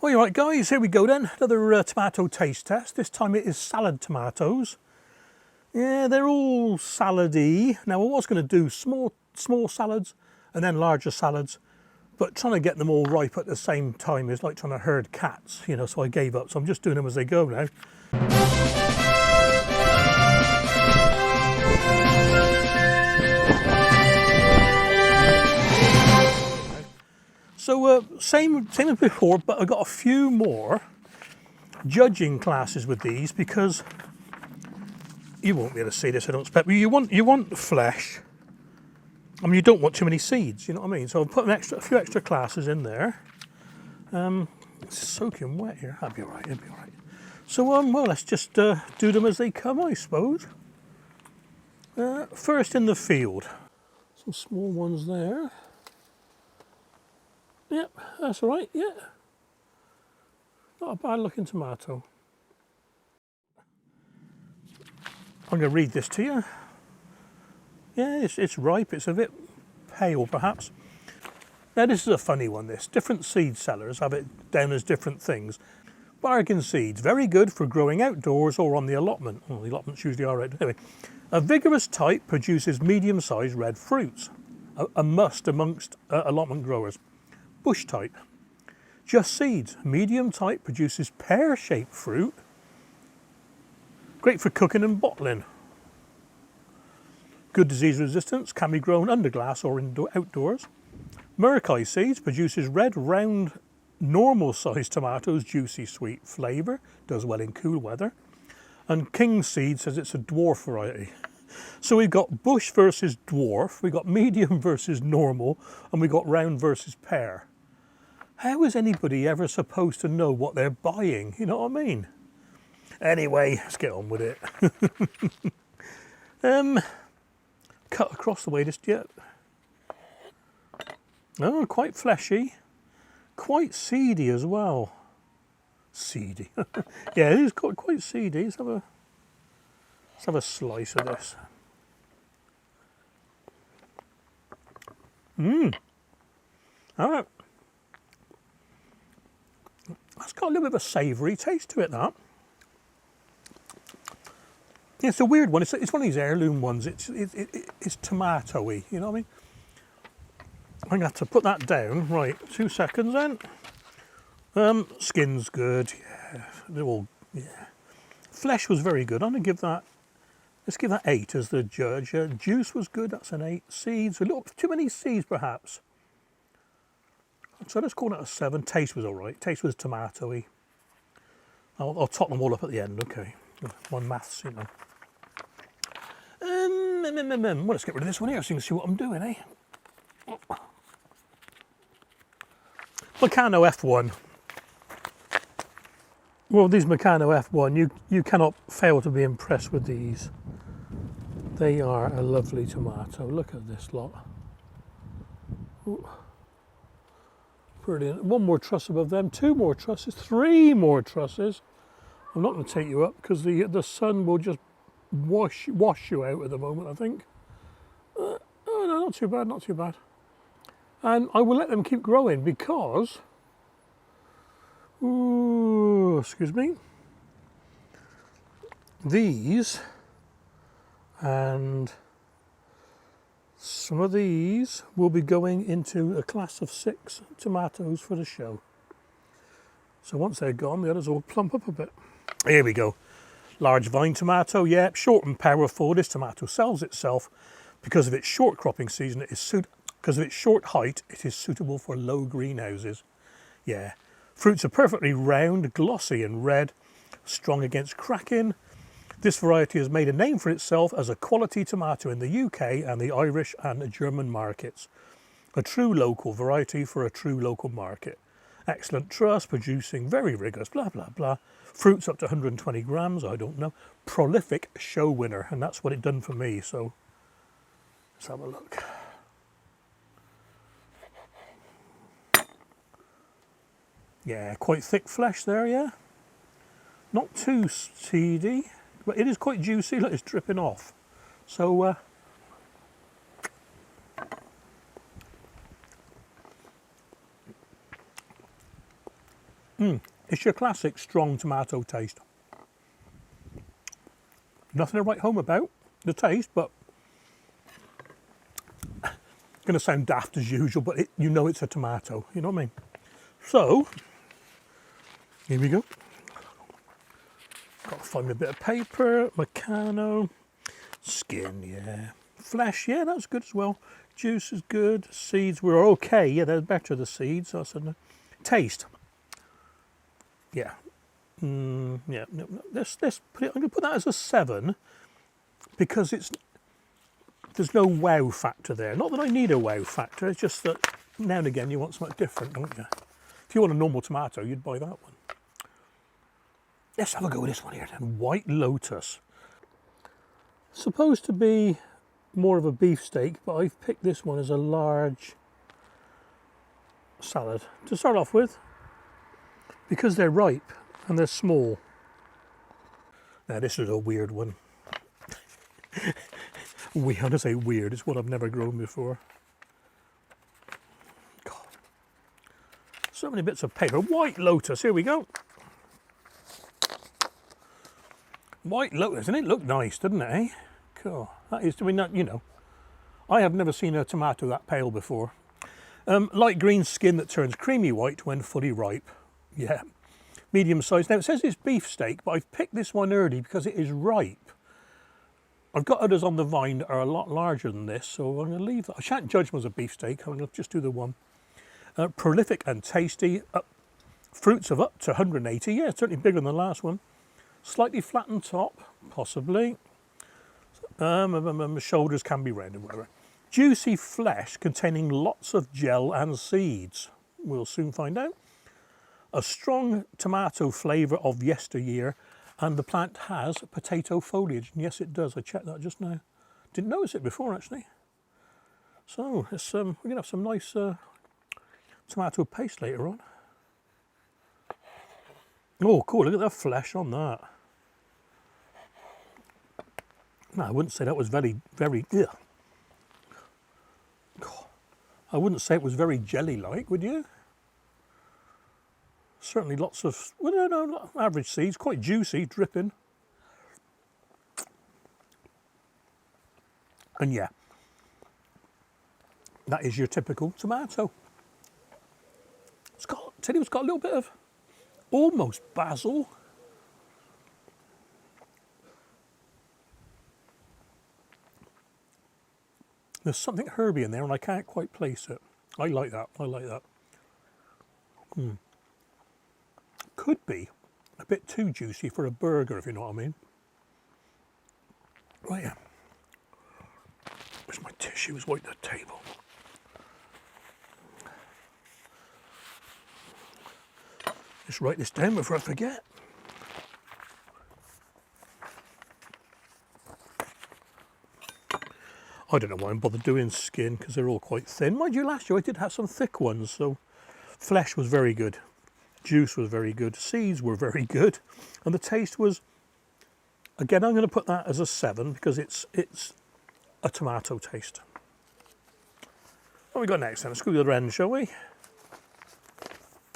All right guys, here we go then. Another tomato taste test. This time it is salad tomatoes. Yeah, they're all salady. Now I was going to do small salads and then larger salads, but trying to get them all ripe at the same time is like trying to herd cats, you know, so I gave up. So I'm just doing them as they go now. So same as before, but I got a few more judging classes with these because you won't be able to see this, I don't expect. But you want flesh. I mean, you don't want too many seeds. You know what I mean? So I've put a few extra classes in there. It's soaking wet here. That'll be all right. It'll be all right. So well, let's just do them as they come, I suppose. First in the field, some small ones there. Yep, that's all right, yeah. Not a bad looking tomato. I'm going to read this to you. Yeah, it's ripe, it's a bit pale perhaps. Now this is a funny one, this. Different seed sellers have it down as different things. Bargain seeds, very good for growing outdoors or on the allotment. Well, the allotments usually are right. Anyway, a vigorous type produces medium-sized red fruits. A must amongst allotment growers. Bush type, just seeds. Medium type produces pear-shaped fruit. Great for cooking and bottling. Good disease resistance, can be grown under glass or outdoors. Murkai seeds produces red, round, normal-sized tomatoes, juicy, sweet flavour. Does well in cool weather. And King Seed says it's a dwarf variety. So we've got bush versus dwarf, we've got medium versus normal, and we've got round versus pear. How is anybody ever supposed to know what they're buying? You know what I mean? Anyway, let's get on with it. Cut across the way just yet. Oh, quite fleshy. Quite seedy as well. Seedy. Yeah, it is quite seedy. Let's have a slice of this. All right. That's got a little bit of a savoury taste to it, that. Yeah, it's a weird one. It's one of these heirloom ones. It's tomatoey, you know what I mean? I'm going to have to put that down. Right, 2 seconds then. Skin's good. Yeah, they're all, yeah. Flesh was very good. I'm going to give that, let's give that 8 as the judge. Juice was good. That's an 8. Seeds, a little too many seeds perhaps. So let's call it a 7. Taste was all right. Taste was tomatoey. I'll top them all up at the end. Okay. One maths, you know. Well, let's get rid of this one here so you can see what I'm doing, eh? Mecano F1. Well, these Mecano F1, you cannot fail to be impressed with these. They are a lovely tomato. Look at this lot. Ooh. Brilliant. 1 more truss above them, 2 more trusses, 3 more trusses. I'm not going to take you up because the sun will just wash you out at the moment, I think. Oh no, not too bad, not too bad. And I will let them keep growing because, ooh, excuse me, these and some of these will be going into a class of 6 tomatoes for the show. So once they're gone, the others will plump up a bit. Here we go. Large vine tomato, yeah, short and powerful. This tomato sells itself because of its short cropping season. Because of its short height, it is suitable for low greenhouses. Yeah, fruits are perfectly round, glossy and red, strong against cracking. This variety has made a name for itself as a quality tomato in the UK and the Irish and German markets. A true local variety for a true local market. Excellent truss, producing very rigorous, blah, blah, blah. Fruits up to 120 grams, I don't know. Prolific show winner, and that's what it done for me, so let's have a look. Yeah, quite thick flesh there, yeah. Not too seedy, but it is quite juicy. Look, it's dripping off. So, It's your classic strong tomato taste. Nothing to write home about the taste, but it's going to sound daft as usual, but you know it's a tomato, you know what I mean? So, here we go. Got to find me a bit of paper, Mecano, skin, yeah. Flesh, yeah, that's good as well. Juice is good. Seeds were okay, yeah, they're better, the seeds. I said, taste, yeah. Yeah, no, let's put it, I'm going to put that as a 7 because there's no wow factor there. Not that I need a wow factor, it's just that now and again you want something different, don't you? If you want a normal tomato, you'd buy that one. Let's have a go with this one here then. White Lotus. Supposed to be more of a beefsteak, but I've picked this one as a large salad to start off with because they're ripe and they're small. Now this is a weird one. I'm going to say weird, it's one I've never grown before. God. So many bits of paper. White Lotus, here we go. White Lotus, and it looked nice, didn't it, eh? Cool. That is, I mean, that, you know, I have never seen a tomato that pale before. Light green skin that turns creamy white when fully ripe. Yeah. Medium size. Now it says it's beefsteak, but I've picked this one early because it is ripe. I've got others on the vine that are a lot larger than this, so I'm going to leave that. I shan't judge them as a beefsteak, I'm going to just do the one. Prolific and tasty. Fruits of up to 180. Yeah, certainly bigger than the last one. Slightly flattened top, possibly. Shoulders can be round or whatever. Juicy flesh containing lots of gel and seeds. We'll soon find out. A strong tomato flavour of yesteryear, and the plant has potato foliage. And yes, it does. I checked that just now. Didn't notice it before, actually. So it's, we're going to have some nice tomato paste later on. Oh, cool. Look at that flesh on that. No, I wouldn't say that was very, ugh. I wouldn't say it was very jelly-like, would you? Certainly lots of, well, no, average seeds, quite juicy, dripping. And yeah, that is your typical tomato. It's got, tell you, it's got a little bit of almost basil. There's something herby in there and I can't quite place it. I like that, I like that. Could be a bit too juicy for a burger, if you know what I mean. Right, yeah. Where's my tissue? It's white the table. Just write this down before I forget. I don't know why I'm bothered doing skin because they're all quite thin. Mind you, last year I did have some thick ones, so flesh was very good. Juice was very good. Seeds were very good. And the taste was, again, I'm going to put that as a 7 because it's a tomato taste. What have we got next then? Let's go to the other end, shall we?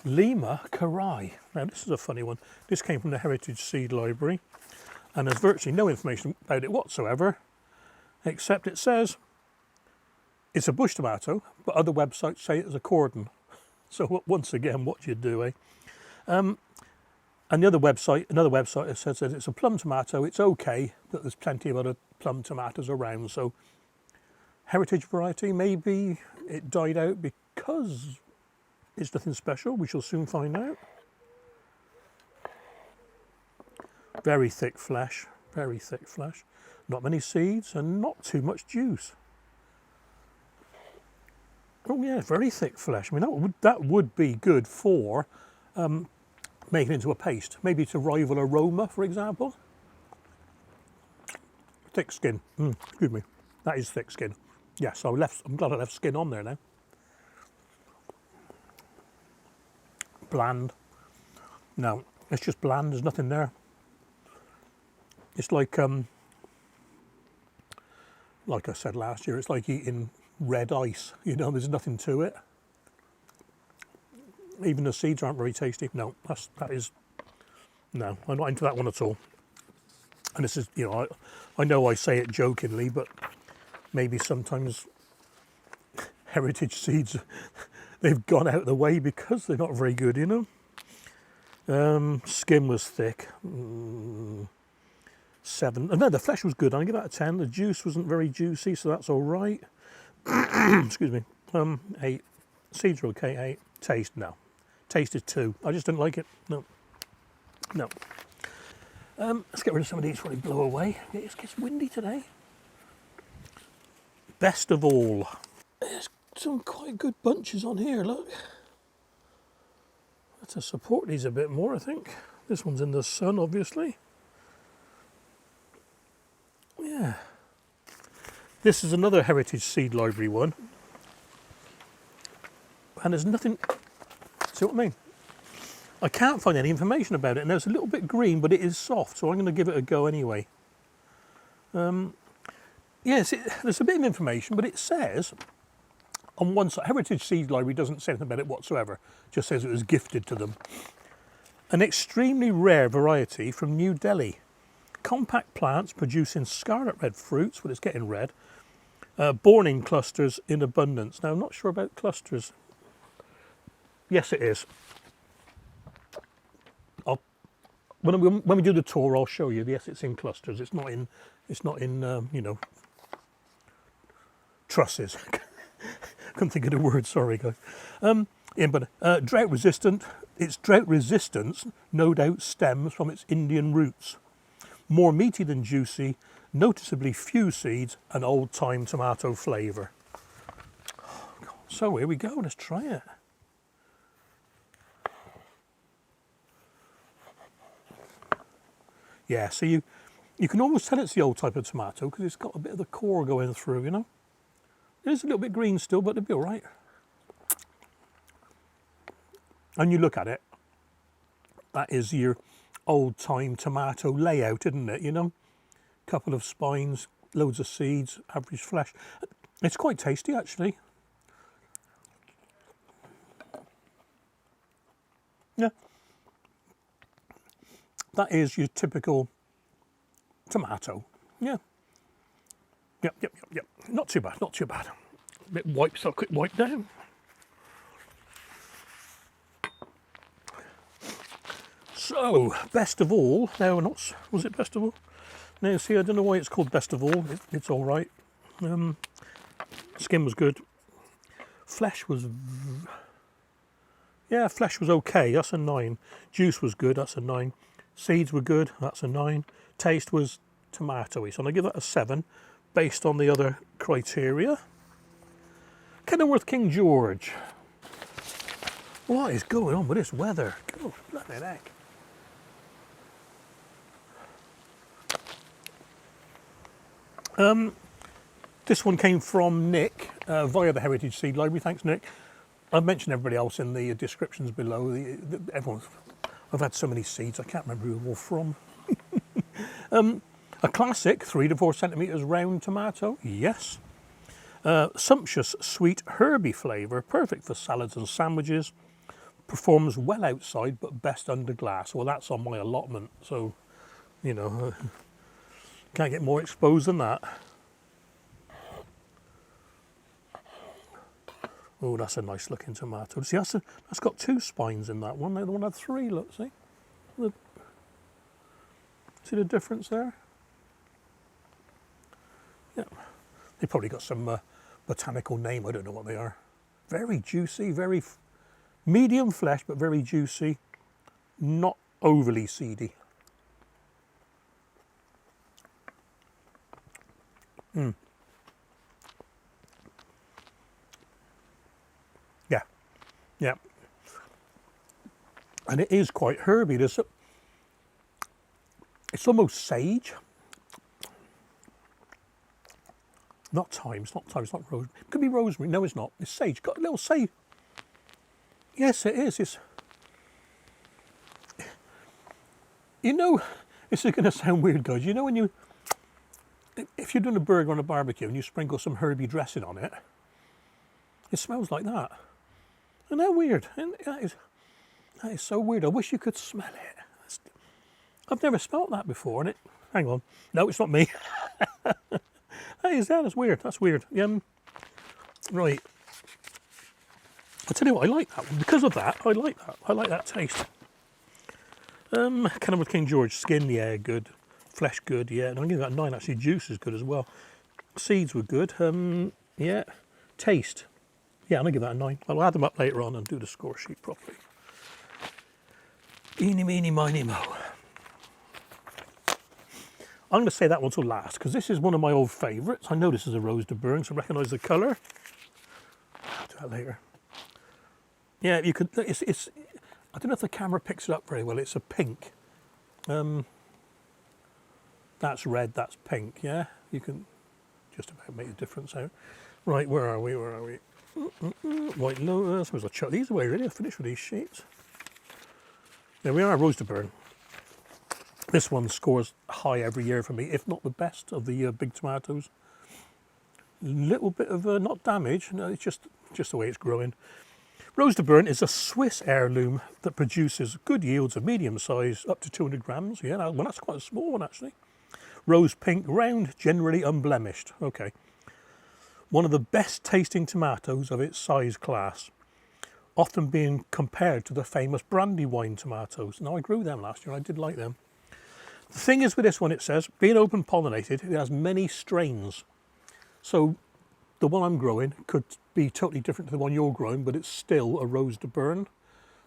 Lima Korai. Now this is a funny one. This came from the Heritage Seed Library and there's virtually no information about it whatsoever, except it says it's a bush tomato, but other websites say it's a cordon. So once again, what do you do, eh? And the other website, another website that says that it's a plum tomato. It's okay that there's plenty of other plum tomatoes around. So heritage variety, maybe it died out because it's nothing special. We shall soon find out. Very thick flesh, very thick flesh. Not many seeds and not too much juice. Oh yeah, very thick flesh. I mean, that would be good for making it into a paste. Maybe to rival aroma, for example. Thick skin. Excuse me. That is thick skin. Yes, I'm glad I left skin on there now. Bland. No, it's just bland. There's nothing there. It's like I said last year, it's like eating red ice. You know, there's nothing to it. Even the seeds aren't very tasty. No, no, I'm not into that one at all. And this is, you know, I know I say it jokingly, but maybe sometimes heritage seeds, they've gone out of the way because they're not very good, you know. Skin was thick. 7. And no, the flesh was good. I give that a 10. The juice wasn't very juicy, so that's all right. Excuse me. 8. Seeds are okay. 8. Taste, no. Taste is 2. I just didn't like it. No. No. Let's get rid of some of these before they blow away. It gets windy today. Best of all. There's some quite good bunches on here, look. Let's support these a bit more, I think. This one's in the sun, obviously. Yeah. This is another Heritage Seed Library one. And there's nothing, see what I mean? I can't find any information about it. Now it's a little bit green, but it is soft, so I'm going to give it a go anyway. Yes, there's a bit of information, but it says on one side, Heritage Seed Library doesn't say anything about it whatsoever, just says it was gifted to them. An extremely rare variety from New Delhi. Compact plants producing scarlet red fruits, well, it's getting red, born in clusters in abundance. Now, I'm not sure about clusters. Yes, it is. When we do the tour, I'll show you. Yes, it's in clusters. It's not in you know, trusses. Couldn't think of the word. Sorry, guys. Yeah, but drought resistant. Its drought resistance, no doubt, stems from its Indian roots. More meaty than juicy, noticeably few seeds, and old-time tomato flavour. So here we go. Let's try it. Yeah, so you can almost tell it's the old type of tomato because it's got a bit of the core going through, you know. It is a little bit green still, but it'll be all right. And you look at it, that is your old-time tomato layout, isn't it, you know? Couple of spines, loads of seeds, average flesh. It's quite tasty, actually. Yeah. That is your typical tomato. Yeah. Yep. Not too bad, not too bad. A bit wiped, so I'll quick wipe down. So, best of all. No, not. Was it best of all? No, see, I don't know why it's called best of all. It's all right. Skin was good. Flesh was. Yeah, flesh was okay. That's a 9. Juice was good. That's a 9. Seeds were good, that's a 9. Taste was tomatoey, so I'm going to give that a 7 based on the other criteria. Kenilworth King George. What is going on with this weather? Oh, bloody heck. This one came from Nick via the Heritage Seed Library. Thanks, Nick. I've mentioned everybody else in the descriptions below. Everyone's. I've had so many seeds, I can't remember who they're all from. A classic 3 to 4 centimetres round tomato, yes. Sumptuous, sweet, herby flavour, perfect for salads and sandwiches. Performs well outside, but best under glass. Well, that's on my allotment, so, you know, can't get more exposed than that. Oh, that's a nice looking tomato. See, that's got 2 spines in that one. The other one had 3, look, see? See the difference there? Yeah. They probably got some botanical name, I don't know what they are. Very juicy, very medium flesh, but very juicy. Not overly seedy. Yeah, and it is quite herby. It's almost sage. Not thyme, it's not rosemary. It could be rosemary. No, it's not. It's sage. Got a little sage. Yes, it is. It's. You know, this is going to sound weird, guys. You know when if you're doing a burger on a barbecue and you sprinkle some herby dressing on it, it smells like that. Isn't that weird? That is so weird. I wish you could smell it. I've never smelt that before. And hang on. No, it's not me. That's weird. That's weird. Right. I'll tell you what, I like that one. Because of that, I like that. I like that taste. Kenilworth King George, skin, yeah, good. Flesh, good, yeah. And I'm giving that a 9, actually. Juice is good as well. Seeds were good. Yeah. Taste. Yeah, I'm going to give that a 9. I'll add them up later on and do the score sheet properly. Eeny, meeny, miny, mo. I'm going to say that one till last, because this is one of my old favourites. I know this is a Rose de Burn, so I recognise the colour. I'll do that later. Yeah, you could. It's. I don't know if the camera picks it up very well. It's a pink. That's red. That's pink. Yeah, you can just about make a difference out. Right, where are we? Where are we? White Lotus. Where's the chuck these away? Really, I'll finish with these sheets. There we are. Rose de Burn. This one scores high every year for me, if not the best of the big tomatoes. Little bit of not damage. No, it's just the way it's growing. Rose de Burn is a Swiss heirloom that produces good yields of medium size, up to 200 grams. Yeah, well, that's quite a small one actually. Rose pink, round, generally unblemished. Okay. One of the best tasting tomatoes of its size class, often being compared to the famous Brandywine tomatoes. Now, I grew them last year, I did like them. The thing is with this one, it says, being open pollinated, it has many strains. So the one I'm growing could be totally different to the one you're growing, but it's still a Rose de Burn.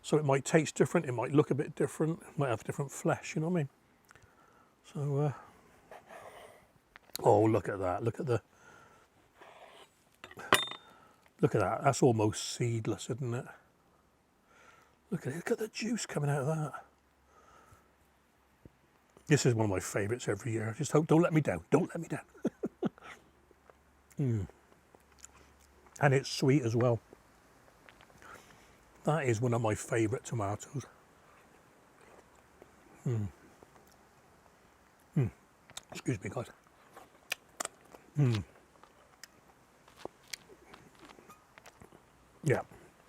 So it might taste different, it might look a bit different, it might have different flesh, you know what I mean? So, oh, look at that, look at that, that's almost seedless, isn't it? Look at the juice coming out of that. This is one of my favourites every year. Just hope, don't let me down, don't let me down. And it's sweet as well. That is one of my favourite tomatoes. Excuse me, guys. Yeah,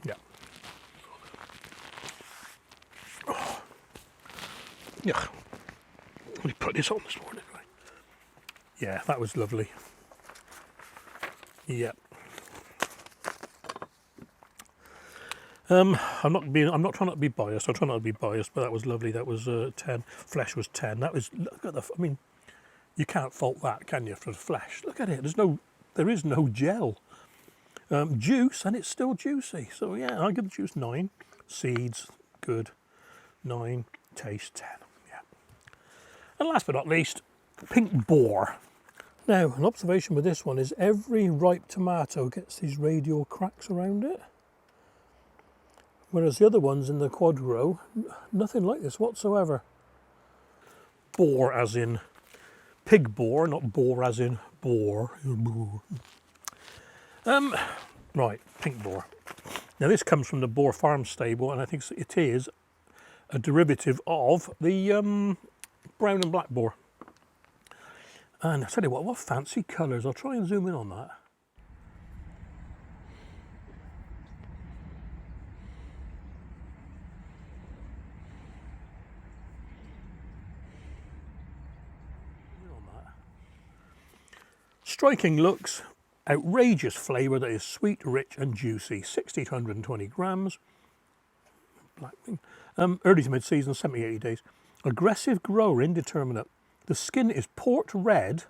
yeah. Oh. Yeah. Let me put this on this morning, right? Yeah, that was lovely. Yeah. I'm not trying not to be biased. I try not to be biased, but that was lovely. That was 10. Flesh was 10. That was, look at the. I mean, you can't fault that, can you? For the flesh, look at it. There is no gel. Juice, and it's still juicy. So yeah, I give the juice 9. Seeds, good. 9. Taste 10. Yeah. And last but not least, pink Boar. Now, an observation with this one is every ripe tomato gets these radial cracks around it. Whereas the other ones in the quad row, nothing like this whatsoever. Boar as in pig boar, not boar as in boar. Right, pink Boar. Now this comes from the Boar Farm stable, and I think it is a derivative of the brown and black Boar. And I tell you what fancy colours. I'll try and zoom in on that. Striking looks, outrageous flavour that is sweet, rich and juicy. 60 to 120 grams. Black thing. Early to mid-season, 70-80 days. Aggressive grower, indeterminate. The skin is port red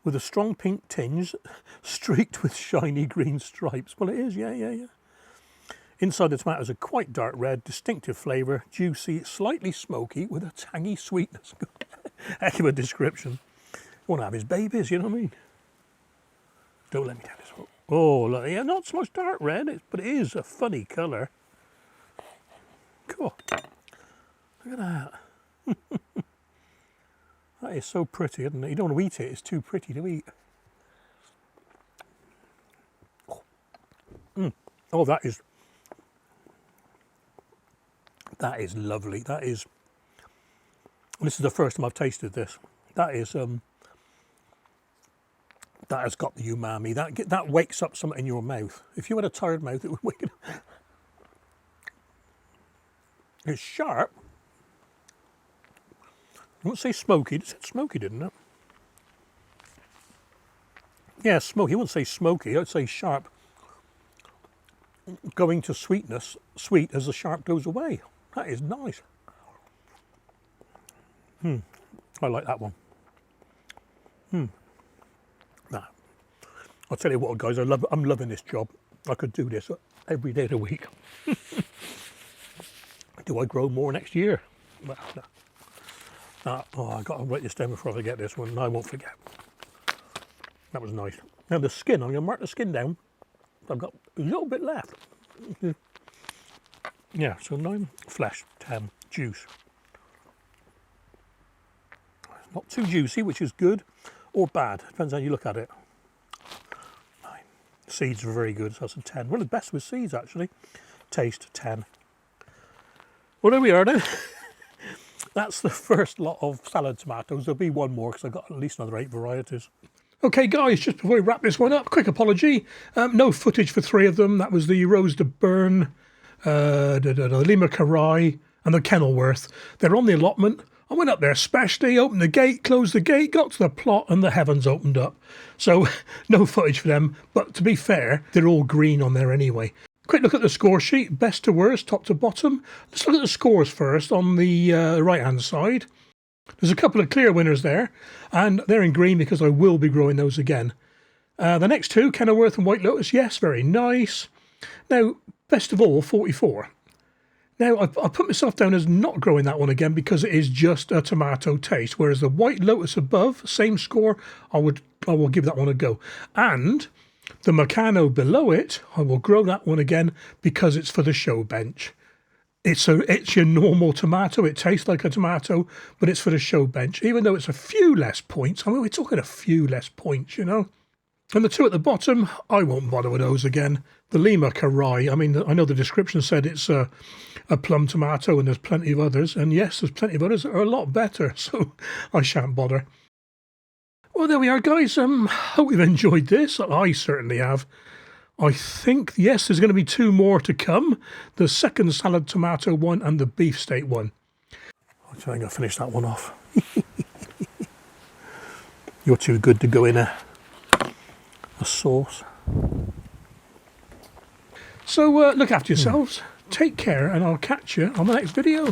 with a strong pink tinge, streaked with shiny green stripes. Well, it is, yeah. Inside the tomatoes are quite dark red, distinctive flavour, juicy, slightly smoky with a tangy sweetness. Heck of a description. Want to have his babies, you know what I mean? Don't let me down this one. Oh, look, yeah, not so much dark red, but it is a funny colour. Cool. Look at that. That is so pretty, isn't it? You don't want to eat it, it's too pretty to eat. Oh, that is lovely. This is the first time I've tasted this. That is That has got the umami. That wakes up something in your mouth. If you had a tired mouth, it would wake it up. It's sharp. I wouldn't say smoky. It said smoky, didn't it? Yeah, smoky. I wouldn't say smoky. I'd say sharp. Going to sweetness, sweet as the sharp goes away. That is nice. I like that one. Nah. I'll tell you what, guys. I'm loving this job. I could do this every day of the week. Do I grow more next year? Well, no. Oh, I got to write this down before I forget this one. No, I won't forget. That was nice. Now the skin, I'm going to mark the skin down. I've got a little bit left. Yeah, so 9 flesh, 10 juice. Not too juicy, which is good or bad. Depends how you look at it. 9. Seeds are very good, so that's a 10. One of the best with seeds, actually. Taste, 10. Well, there we are then. That's the first lot of salad tomatoes. There'll be one more because I've got at least another 8 varieties. Okay, guys, just before we wrap this one up, quick apology. No footage for 3 of them. That was the Rose de Burn, the Lima Korai, and the Kenilworth. They're on the allotment. I went up there specially, opened the gate, closed the gate, got to the plot, and the heavens opened up. So, no footage for them. But to be fair, they're all green on there anyway. Quick look at the score sheet, best to worst, top to bottom. Let's look at the scores first on the right-hand side. There's a couple of clear winners there, and they're in green because I will be growing those again. The next 2, Kenilworth and White Lotus, yes, very nice. Now, best of all, 44. Now, I put myself down as not growing that one again because it is just a tomato taste, whereas the White Lotus above, same score, I will give that one a go. And the Mecano below it, I will grow that one again because it's for the show bench. It's your normal tomato. It tastes like a tomato, but it's for the show bench. Even though it's a few less points. I mean, we're talking a few less points, you know. And the 2 at the bottom, I won't bother with those again. The Lima Korai, I mean, I know the description said it's a plum tomato and there's plenty of others. And yes, there's plenty of others that are a lot better, so I shan't bother. Well, there we are, guys. Hope you've enjoyed this. I certainly have. I think, yes, there's going to be 2 more to come. The second salad tomato one and the beefsteak one. I think I'll finish that one off. You're too good to go in a sauce. So look after yourselves. Take care, and I'll catch you on the next video.